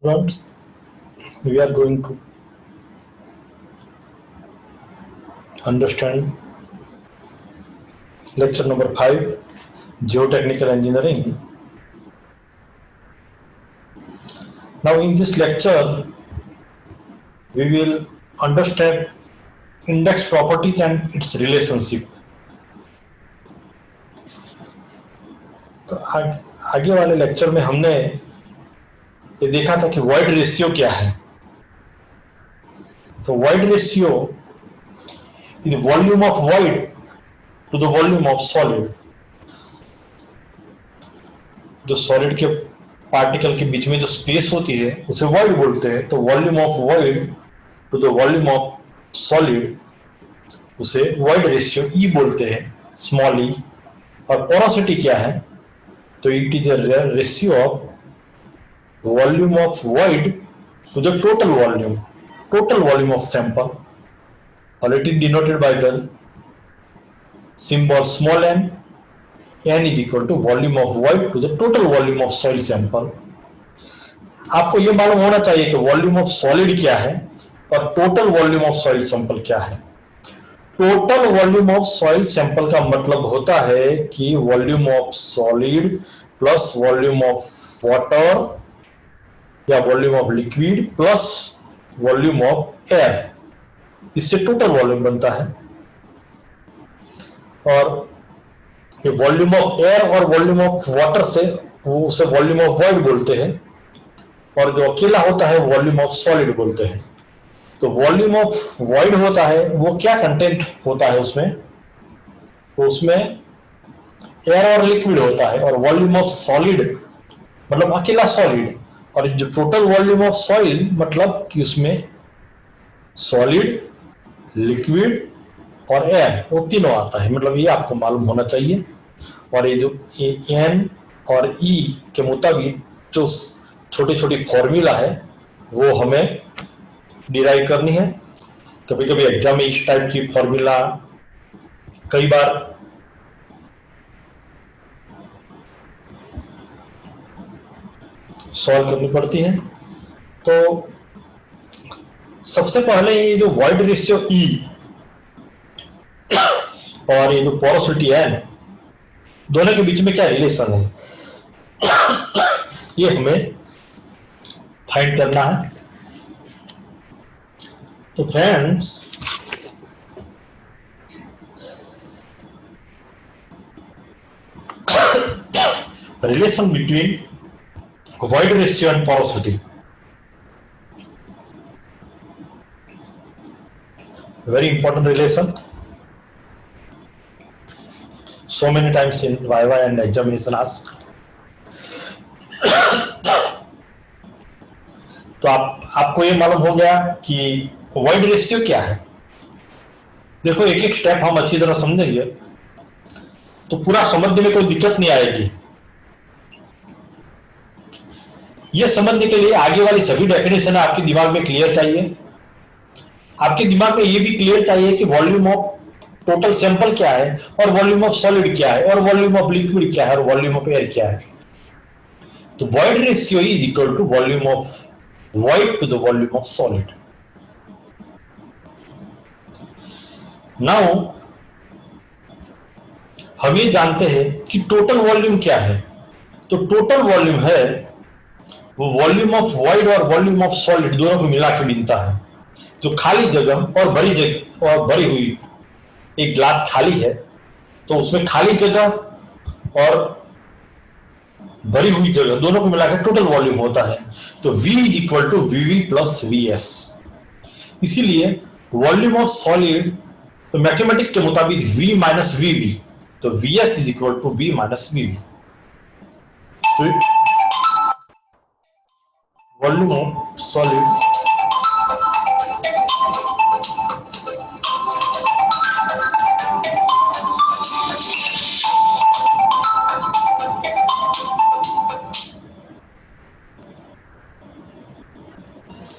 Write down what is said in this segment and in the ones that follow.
Students, we are going to understand lecture number 5, Geotechnical Engineering. Now in this lecture, we will understand index properties and its relationship. तो आगे वाले lecture में हमने ये देखा था कि वॉइड रेशियो क्या है। तो void ratio is volume of void to the volume of solid. जो सॉलिड के पार्टिकल के बीच में जो स्पेस होती है उसे वॉइड बोलते हैं। तो volume of void to the volume of solid उसे वॉइड रेशियो ई बोलते हैं, स्मॉल ई। और पोरोसिटी क्या है? तो it is a ratio of volume of void to the total volume of sample, और it is denoted by the symbol small n. n is equal to volume of void to the total volume of soil sample। आपको यह मालूम होना चाहिए कि volume of solid क्या है और total volume of soil sample क्या है। Total volume of soil sample का मतलब होता है कि volume of solid plus volume of water या volume of liquid plus volume of air, इससे टोटल वॉल्यूम बनता है। और ये वॉल्यूम ऑफ एयर और वॉल्यूम ऑफ वाटर से वो उसे वॉल्यूम ऑफ वॉइड बोलते हैं, और जो अकेला होता है वॉल्यूम ऑफ सॉलिड बोलते हैं। तो वॉल्यूम ऑफ वॉइड होता है वो क्या कंटेंट होता है उसमें? तो उसमें एयर और लिक्विड होता है। और वॉल्यूम ऑफ सॉलिड मतलब अकेला सॉलिड, और जो टोटल वॉल्यूम ऑफ सॉइल मतलब कि उसमें सॉलिड, लिक्विड और एयर वो तीनों आता है। मतलब ये आपको मालूम होना चाहिए। और ये जो एन और ई के मुताबिक जो छोटी छोटी फॉर्मूला है वो हमें डिराइव करनी है। कभी कभी एग्जाम में इस टाइप की फॉर्मूला कई बार सॉल्व करनी पड़ती है। तो सबसे पहले ये जो वॉइड रेशियो ई और ये जो पोरोसिटी है, दोनों के बीच में क्या रिलेशन है ये हमें फाइंड करना है। तो friends, relation between void ratio and porosity, very important relation, so many times in viva and examination asked। तो आपको ये मालूम हो गया कि वॉइड रेशियो क्या है। देखो एक एक स्टेप हम अच्छी तरह समझेंगे तो पूरा समझने में कोई दिक्कत नहीं आएगी। ये समझने के लिए आगे वाली सभी डेफिनेशन आपके दिमाग में क्लियर चाहिए। आपके दिमाग में ये भी क्लियर चाहिए कि वॉल्यूम ऑफ टोटल सैंपल क्या है, और वॉल्यूम ऑफ सॉलिड क्या है, और वॉल्यूम ऑफ लिक्विड क्या है, और वॉल्यूम ऑफ एयर क्या है। तो void ratio is equal to volume of void to the volume of solid. Now हम ये जानते हैं कि टोटल वॉल्यूम क्या है। तो टोटल वॉल्यूम है वो वॉल्यूम ऑफ वॉइड और वॉल्यूम ऑफ सॉलिड दोनों को मिला के बनता है। जो खाली जगह और भरी जगह और भरी हुई, एक ग्लास खाली है तो उसमें खाली जगह और भरी हुई जगह दोनों को मिलाकर टोटल वॉल्यूम होता है। तो V is equal to VV plus VS। इसीलिए वॉल्यूम ऑफ सॉलिड तो मैथमेटिक के मुताबिक V माइनस VV, तो VS is equal to V minus VV। Volume of solid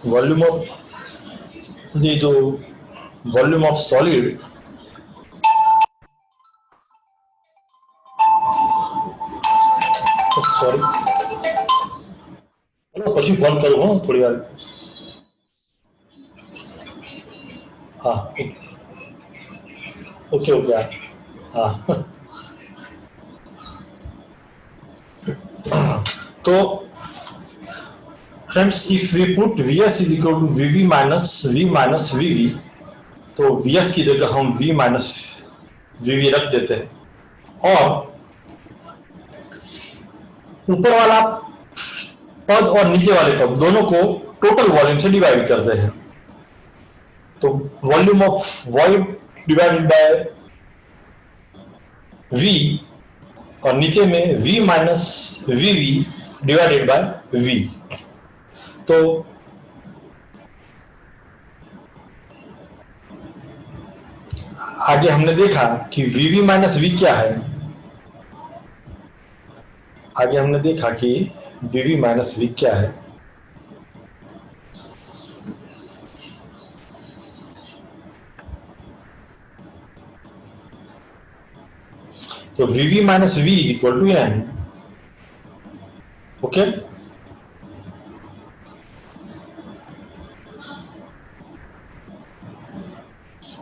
volume of ये जो वॉल्यूम ऑफ सॉलिड सॉरी પછી ફોન કરું હું થોડી વાર. હા ઓકે ઓકે હા. तो friends if we put Vs is equal to Vv minus Vv, तो Vs की जगह हम V माइनस Vv रख देते हैं और ऊपर वाला पद और नीचे वाले पद दोनों को टोटल वॉल्यूम से डिवाइड करते हैं. तो volume of void divided by V और नीचे में V minus Vv divided by V. तो आगे हमने देखा कि Vv माइनस V क्या है. आगे हमने देखा कि Vv माइनस V क्या है. तो Vv minus V is equal to N. Okay.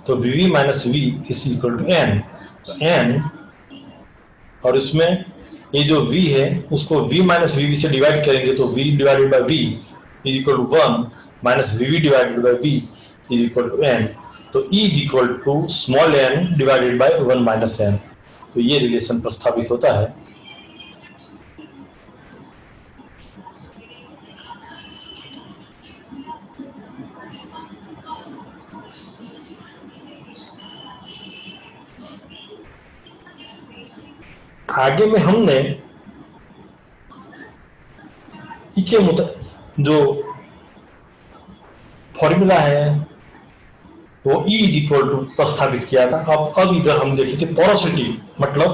तो Vv minus V is equal to N. तो N और इसमें ये जो V है उसको V माइनस Vv से डिवाइड करेंगे तो V divided by V is equal to 1 minus Vv divided by V is equal to N. तो E is equal to small n divided by 1 minus n. तो ये relation प्रस्तावित होता है. आगे में हमने ई के जो फॉर्मूला है वो E इज इक्वल टू प्रस्तावित किया था. अब इधर हम देखे थे पोरोसिटी, मतलब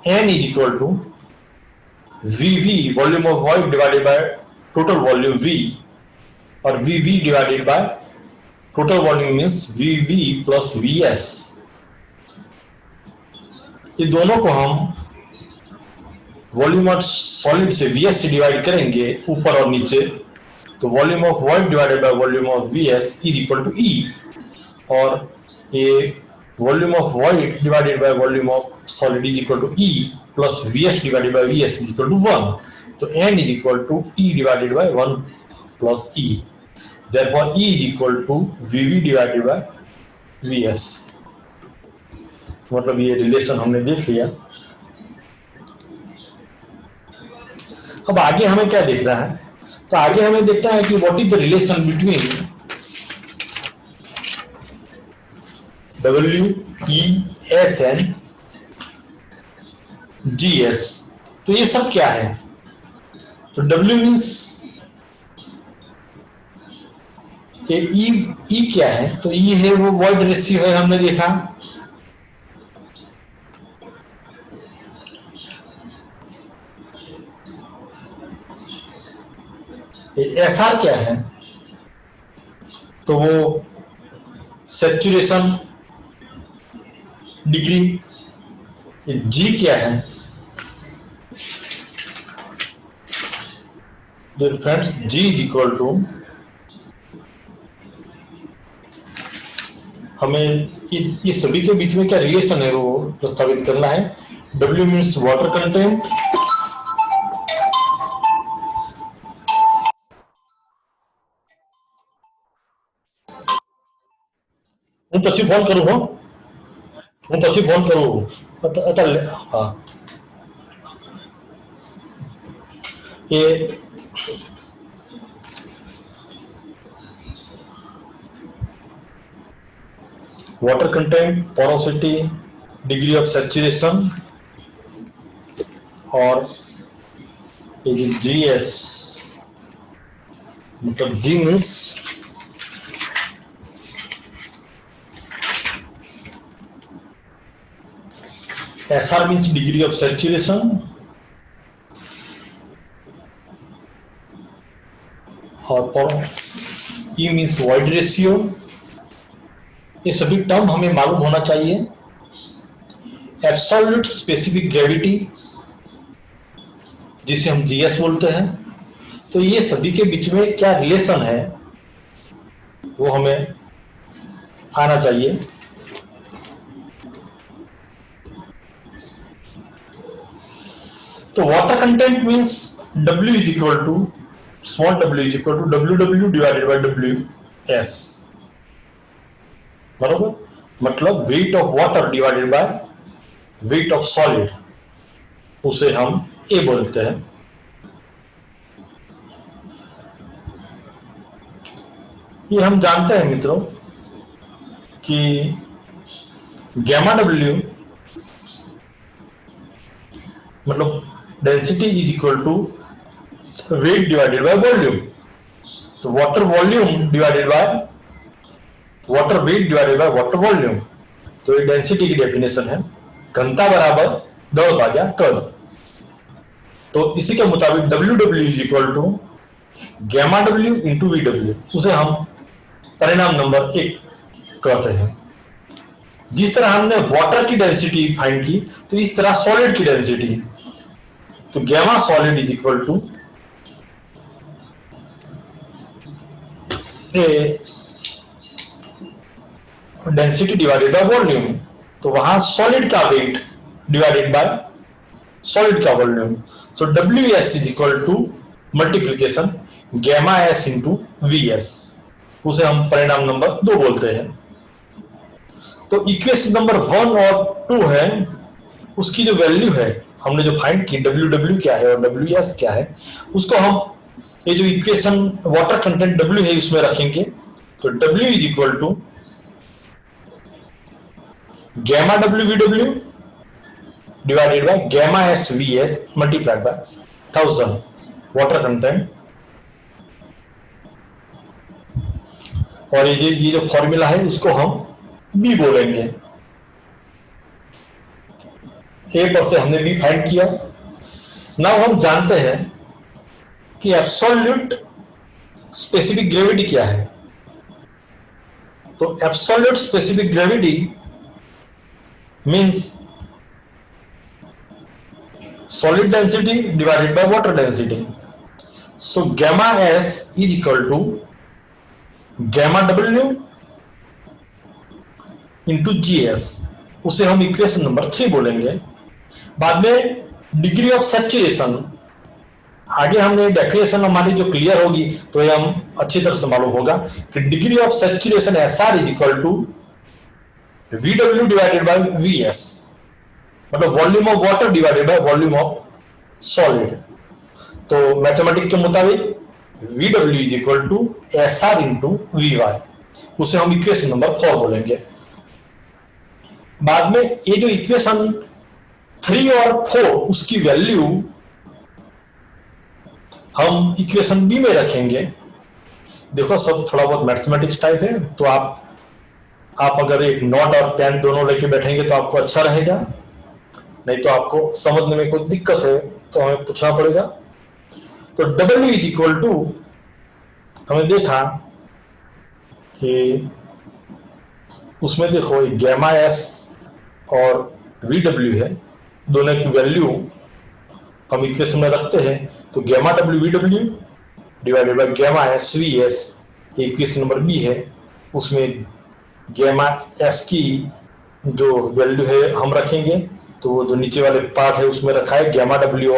N is equal to Vv volume of void divided by total volume V और Vv divided by total volume means Vv plus Vs. ये दोनों को हम वॉल्यूम ऑफ सॉलिड से Vs से डिवाइड करेंगे ऊपर और नीचे. तो volume of void divided by volume of Vs is equal to E और ये volume of void divided by volume of solid is equal to E plus Vs divided by Vs is equal to 1. तो N is equal to E divided by 1 plus E. Therefore E is equal to Vv divided by Vs. मतलब ये relation हमने देख लिया. अब आगे हमें क्या देखना है? तो आगे हमें देखना है कि what is the relation between W, E, S and GS. तो ये सब क्या है? तो W मीन्स ये E क्या है? तो E है वो वॉइड रेशियो है, हमने देखा. SR क्या है? तो वो सैचुरेशन डिग्री. G क्या है? Friends G is equal to, हमें ये सभी के बीच में क्या रिलेशन है वो प्रस्तावित करना है. W मीन्स वाटर कंटेंट, હું પછી ફોન કરું. હું પછી ફોન કરું અત્યારે. હા એ water content, porosity, degree of saturation और ये GS मतलब G means SR means degree of saturation और E मीन्स वॉइड रेशियो. ये सभी टर्म हमें मालूम होना चाहिए. एब्सोल्यूट स्पेसिफिक ग्रेविटी जिसे हम GS बोलते हैं, तो ये सभी के बीच में क्या रिलेशन है वो हमें आना चाहिए। तो water content means W is equal to small w is equal to WW divided by WS, बराबर। मतलब weight of water divided by weight of solid, उसे हम A बोलते हैं। ये हम जानते हैं मित्रों कि गैमा W मतलब density is equal to weight divided by volume. तो water volume divided by water weight divided by water volume. तो ये डेंसिटी की डेफिनेशन है, घनता बराबर दौड़ भाग्या कद। तो इसी के मुताबिक WW is equal to gamma W into VW, उसे हम परिणाम नंबर 1 कहते हैं। जिस तरह हमने वाटर की डेंसिटी फाइंड की, तो इस तरह सॉलिड की डेंसिटी, तो gamma solid is equal to density divided by volume. तो वहां सॉलिड का वेट डिवाइडेड बाय सॉलिड का volume. So WS is equal to multiplication gamma S into VS, उसे हम परिणाम नंबर 2 बोलते हैं। तो इक्वेशन नंबर 1 और 2 है, उसकी जो वैल्यू है हमने जो फाइंड की WW क्या है और WS क्या है, उसको हम ये जो इक्वेशन वाटर कंटेंट W है उसमें रखेंगे। तो W is equal to gamma W VW divided by gamma S VS multiplied by 1000 water content. और ये जो फॉर्मूला है उसको हम B बोलेंगे। A पर से हमने B फाइंड किया। नाउ हम जानते हैं कि एब्सोल्यूट स्पेसिफिक ग्रेविटी क्या है। तो absolute specific gravity means solid density divided by water density. So gamma S is equal to gamma W into GS, उसे हम इक्वेशन नंबर 3 बोलेंगे। बाद में डिग्री ऑफ सैचुरेशन, आगे हमने डेफिनेशन हमारी जो क्लियर होगी तो ये हम अच्छी तरह से मालूम होगा कि degree of saturation SR is equal to VW divided by VS, मतलब volume of water divided by volume of solid. तो मैथमेटिक के मुताबिक VW is equal to SR into VY, उसे हम इक्वेशन नंबर 4 बोलेंगे। बाद में ये जो इक्वेशन 3 और 4 उसकी वैल्यू हम इक्वेशन B में रखेंगे। देखो सब थोड़ा बहुत मैथमेटिक्स टाइप है, तो आप अगर एक नोट और पेन दोनों लेके बैठेंगे तो आपको अच्छा रहेगा, नहीं तो आपको समझने में कोई दिक्कत है तो हमें पूछना पड़ेगा। तो W इज इक्वल टू हमें देखा कि उसमें देखो गैमा S और VW है, दोनों की वैल्यू हम इक्वेशन में रखते हैं। तो gamma W VW divided by gamma S VS equation number B है, उसमें गैमा S की जो वैल्यू है हम रखेंगे। तो वो जो नीचे वाले पार्ट है उसमें रखा है गैमा W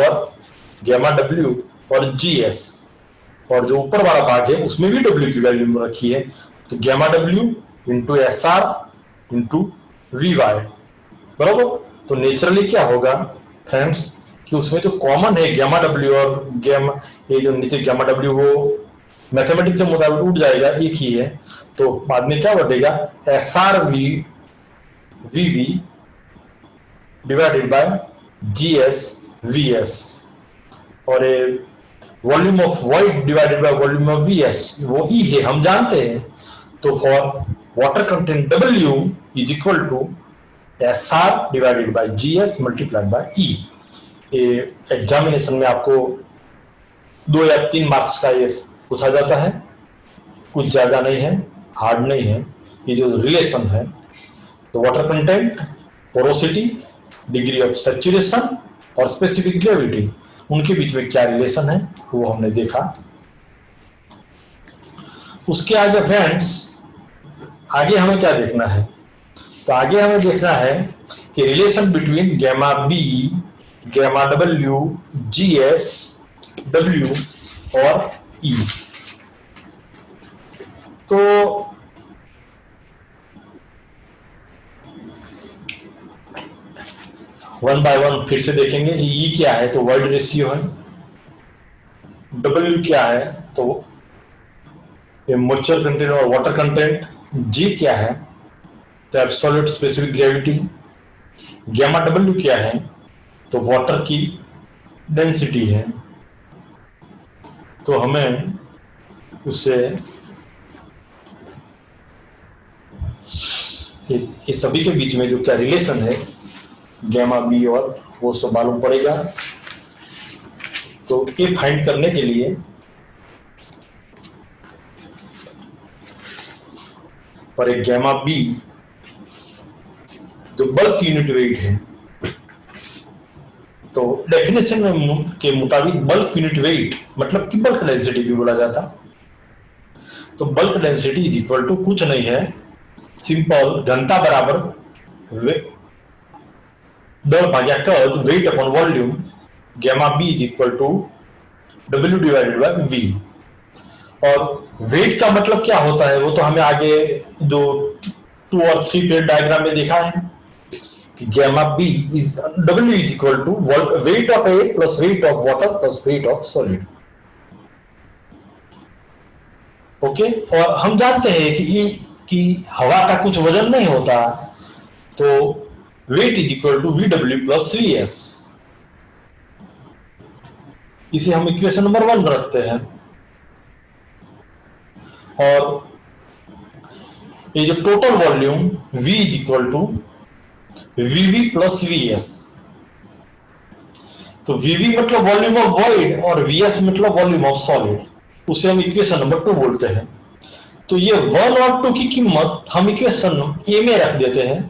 और GS, और जो ऊपर वाला पार्ट है उसमें भी W की वैल्यू रखी है। तो gamma W into SR into VY, बराबर। तो नेचुरली क्या होगा फ्रेंड्स कि उसमें जो कॉमन है गैमा W और गैमा, ये जो नीचे गैमा W वो मैथमेटिक्स के मुताबिक उठ जाएगा, एक ही है। तो बाद में क्या बढ़ेगा SR VV divided by GS VS, और volume of void divided by volume of VS वो E है, हम जानते हैं। तो for water content W is equal to SR divided by GS multiplied by E। Examination में आपको 2 या 3 मार्क्स का ये पूछा जाता है, कुछ ज्यादा नहीं है, हार्ड नहीं है। ये जो रिलेशन है तो water content, porosity, degree of saturation और स्पेसिफिक ग्रेविटी, उनके बीच में क्या रिलेशन है वो हमने देखा। उसके आगे फ्रेंड्स, आगे हमें क्या देखना है? तो आगे हमें देखना है कि relation between gamma B, gamma W, G S, W और ई। तो वन बाय वन फिर से देखेंगे कि ई क्या है, तो वर्ड रेशियो है। डब्ल्यू क्या है, तो मॉइस्चर कंटेंट और वाटर कंटेंट। जी क्या है, तो absolute specific gravity. Gamma W क्या है, तो वाटर की डेंसिटी है। तो हमें उससे ये सभी के बीच में जो क्या रिलेशन है गैमा बी और वो सब मालूम पड़ेगा। तो ये फाइंड करने के लिए और एक गैमा बी जो बल्क यूनिट वेट है, तो डेफिनेशन के मुताबिक बल्क यूनिट वेट मतलब कि बल्क डेंसिटी भी बोला जाता। तो bulk density is equal to कुछ नहीं है, सिंपल घनता बराबर दर भाग्या कर्ल weight upon volume. Gamma B is equal to W divided by V. और वेट का मतलब क्या होता है वो तो हमें आगे जो 2 और 3 पेज डायग्राम में देखा है कि gamma B is W is equal to weight of air plus weight of water plus weight of solid. Okay, और हम जानते हैं कि हवा का कुछ वजन नहीं होता, तो weight is equal to V W plus V S. इसे हम इक्वेशन नंबर 1 रखते हैं। और ये जो total volume V is equal to VV plus V S. तो वीवी मतलब वॉल्यूम ऑफ वॉइड और वीएस मतलब वॉल्यूम ऑफ सॉलिड, उसे हम इक्वेशन नंबर 2 बोलते हैं। तो ये 1 और 2 की कीमत हम इक्वेशन ए में रख देते हैं।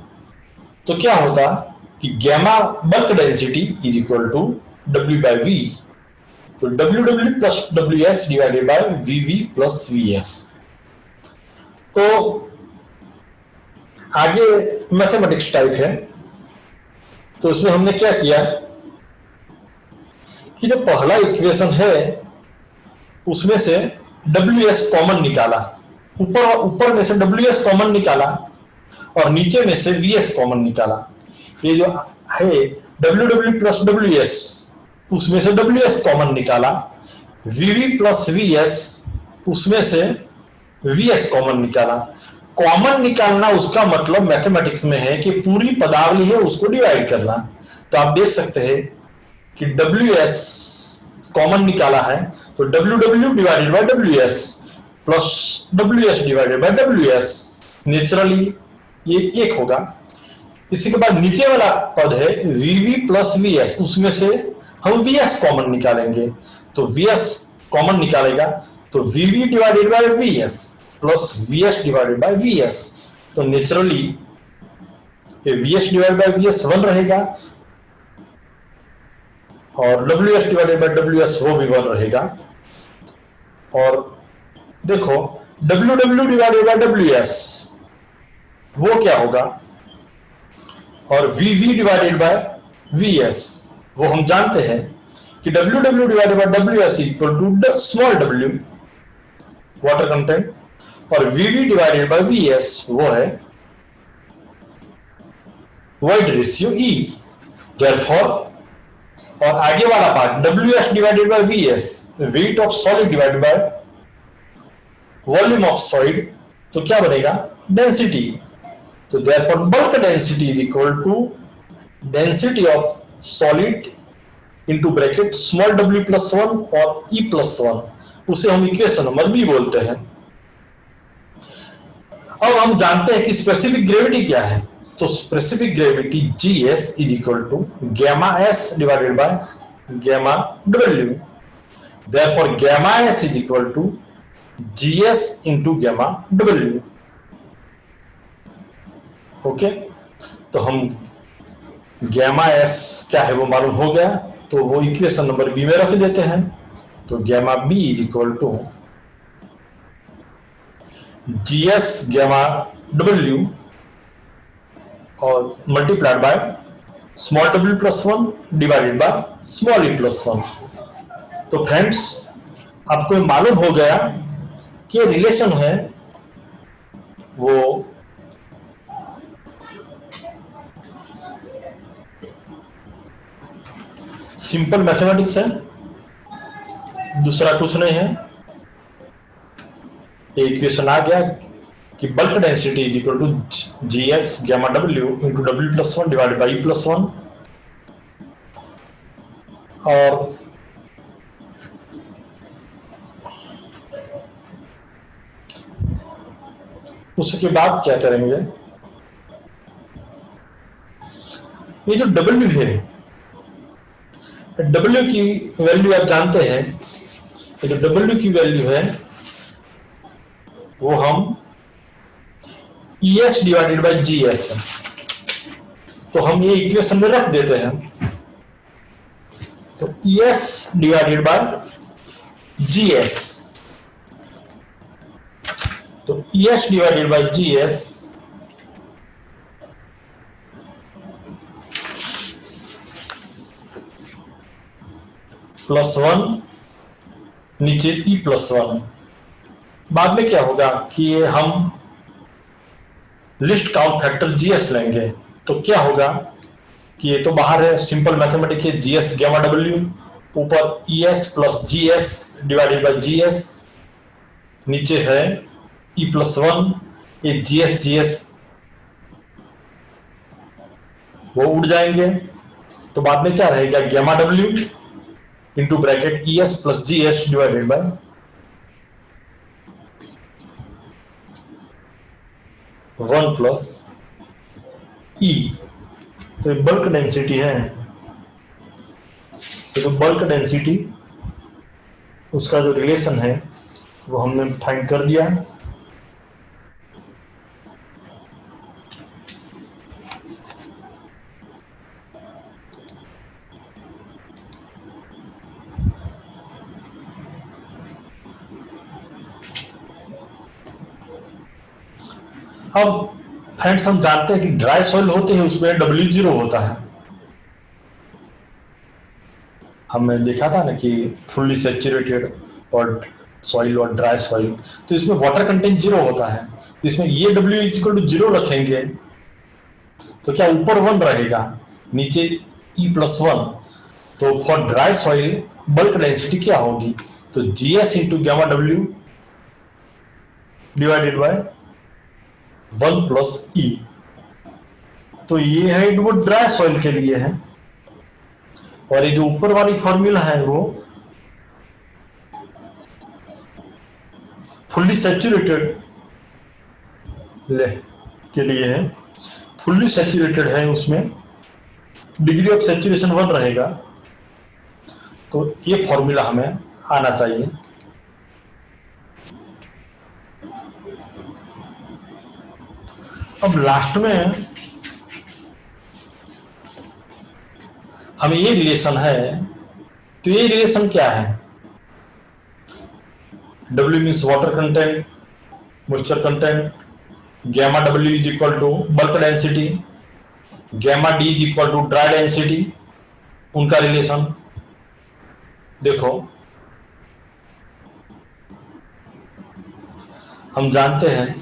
तो क्या होता कि gamma bulk density is equal to W by V, तो W W plus W S divided by VV plus V S. तो आगे मैथमेटिक्स टाइप है, तो इसमें हमने क्या किया कि जो पहला इक्वेशन है उसमें से WS कॉमन निकाला, ऊपर में से WS कॉमन निकाला और नीचे में से VS कॉमन निकाला। ये जो है WW प्लस WS, उसमें से WS कॉमन निकाला। VV प्लस VS, उसमें से VS कॉमन निकाला। कॉमन निकालना उसका मतलब मैथमेटिक्स में है कि पूरी पदावली है उसको डिवाइड करना। तो आप देख सकते हैं कि WS कॉमन निकाला है, तो WW divided by WS plus WS divided by WS, naturally ये एक होगा। इसी के बाद नीचे वाला पद है VV प्लस VS, उसमें से हम VS कॉमन निकालेंगे। तो VS कॉमन निकालेगा तो VV divided by VS plus VS divided by VS, तो नेचुरली ये VS डिवाइडेड बाय VS 1 रहेगा और WS डिवाइडेड बाय WS वो भी 1 रहेगा। और देखो WW डिवाइडेड बाय WS वो क्या होगा, और VV डिवाइडेड बाय VS वो हम जानते हैं कि WW divided by WS equal to small w water content, और VV डिवाइडेड बाय VS वो है वॉइड रेशियो E। देयरफॉर, और आगे वाला part WS divided by VS weight of solid divided by volume of solid, तो क्या बनेगा density. तो therefore bulk density is equal to density of solid into bracket small w plus 1 और E plus 1, उसे हम इक्वेशन नंबर बी बोलते हैं। अब हम जानते हैं कि स्पेसिफिक ग्रेविटी क्या है। तो specific gravity GS is equal to gamma S divided by gamma W। Therefore gamma S is equal to GS into gamma W। Okay, तो हम गैमा S क्या है वो मालूम हो गया। तो वो इक्वेशन नंबर बी में रख देते हैं। तो gamma B is equal to G S gamma W और मल्टीप्लाइड बाय स्मॉल डब्ल्यू plus one divided by small e plus one. तो फ्रेंड्स, आपको मालूम हो गया कि रिलेशन है वो सिंपल मैथमेटिक्स है, दूसरा कुछ नहीं है। इक्वेशन आ गया कि bulk density is equal to G S gamma W into W plus one divided by E plus one. और उसके बाद क्या करेंगे, ये जो डब्ल्यू है, डब्ल्यू की वैल्यू आप जानते हैं, ये जो डब्ल्यू की वैल्यू है वो हम ई S divided by G S है। तो हम ये इक्वेशन में रख देते हैं। तो E S divided by G S, तो E S divided by G S plus one, नीचे ई प्लस वन। बाद में क्या होगा कि ये हम लिस्ट काउंट फैक्टर जीएस लेंगे। तो क्या होगा कि ये तो बाहर है, सिंपल मैथमेटिक्स है, जीएस गैमा डब्ल्यू ऊपर ई S plus G S divided by G S, नीचे है ई प्लस वन। ये जी एस वो उड़ जाएंगे। तो बाद में क्या रहेगा, gamma W into bracket E S plus G S divided by one plus E. तो ये बल्क डेंसिटी है। तो बल्क डेंसिटी उसका जो रिलेशन है वो हमने फाइंड कर दिया। अब फ्रेंड्स, हम जानते हैं कि ड्राई सॉइल होते हैं उसमें W0 होता है। हमने देखा था ना कि फुल्ली सैचुरेटेड और सॉइल और ड्राई सॉइल, तो इसमें वाटर कंटेंट 0 होता है। तो इसमें ये W इक्वल टू 0 रखेंगे तो क्या ऊपर 1 रहेगा, नीचे E प्लस 1। तो for dry soil bulk density क्या होगी, तो GS into gamma W divided by 1 plus E. तो ये है वो ड्राई सॉइल के लिए है। और ये जो ऊपर वाली फॉर्मूला है वो फुल्ली सैचुरेटेड के लिए है। फुल्ली सैचुरेटेड है, उसमें डिग्री ऑफ सैचुरेशन 1 रहेगा। तो ये फॉर्मूला हमें आना चाहिए। अब लास्ट में हमें ये रिलेशन है। तो ये रिलेशन क्या है, W means water content, moisture content, gamma W is equal to bulk density, gamma D is equal to dry density, उनका रिलेशन देखो। हम जानते हैं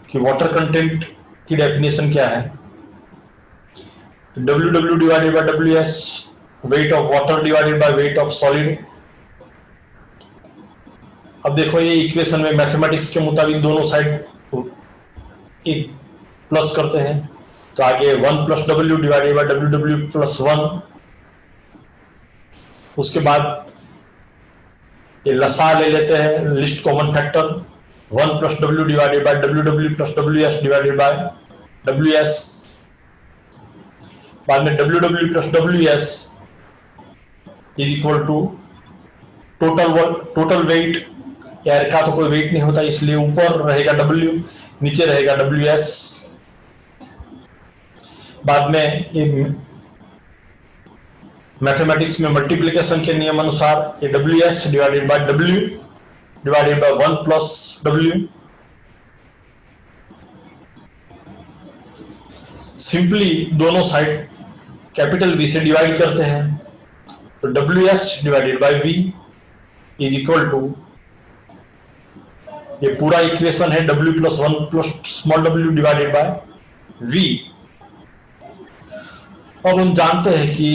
कि वाटर कंटेंट की डेफिनेशन क्या है, WW divided by WS, wait of water divided by weight of solid. अब देखो ये इक्वेशन में मैथमेटिक्स के मुताबिक दोनों साइड एक प्लस करते हैं। तो आगे 1 plus W divided by WW plus 1। उसके बाद ये लसा ले लेते हैं, least common factor 1 plus W divided by WW plus WS divided by WS। बाद में WW plus WS is equal to total weight. Air का तो कोई वेट नहीं होता, इसलिए ऊपर रहेगा W, नीचे रहेगा WS। बाद में ये मैथमेटिक्स में मल्टीप्लिकेशन के नियम अनुसार ये WS divided by W divided by 1 plus W। Simply दोनों साइड कैपिटल V से डिवाइड करते हैं, तो WS divided by V is equal to, ये पूरा इक्वेशन है W plus 1 plus small w divided by V। अब हम जानते हैं कि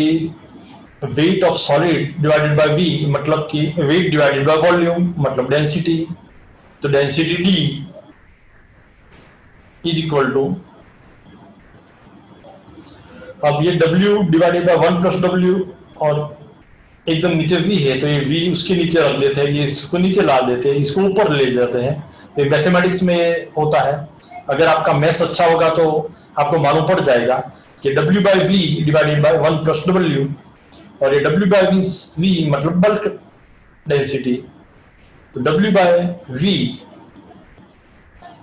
weight of solid divided by V मतलब कि वेट डिवाइडेड बाय वॉल्यूम मतलब डेंसिटी, तो density D is equal to, अब ये W divided by 1 plus W और एकदम नीचे V है तो ये V उसके नीचे रख देते हैं, ये इसको नीचे ला देते हैं, इसको ऊपर ले जाते हैं। ये मैथमेटिक्स में होता है। अगर आपका मैथ्स अच्छा होगा तो आपको मालूम पड़ जाएगा कि W by V divided by 1 plus W, और ये W बाय V मतलब बल्क डेंसिटी, तो W by V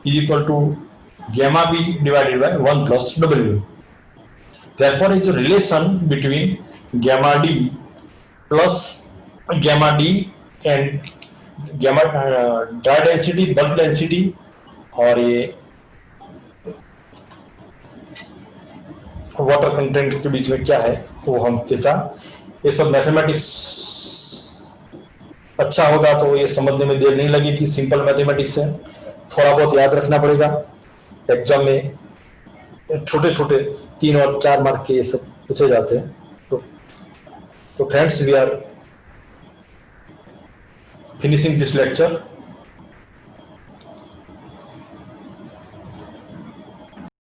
is equal to gamma B divided by 1 plus W। Therefore, is the relation between gamma D plus gamma D and gamma dry density, bulk density और ये water content के बीच में क्या है वो हम देखा। ये सब मैथमेटिक्स अच्छा होगा तो ये समझने में देर नहीं लगेगी, सिंपल मैथमेटिक्स है, थोड़ा बहुत याद रखना पड़ेगा। एग्जाम में छोटे छोटे 3 और 4 मार्क के ये सब पूछे जाते हैं। तो friends, we are finishing this lecture.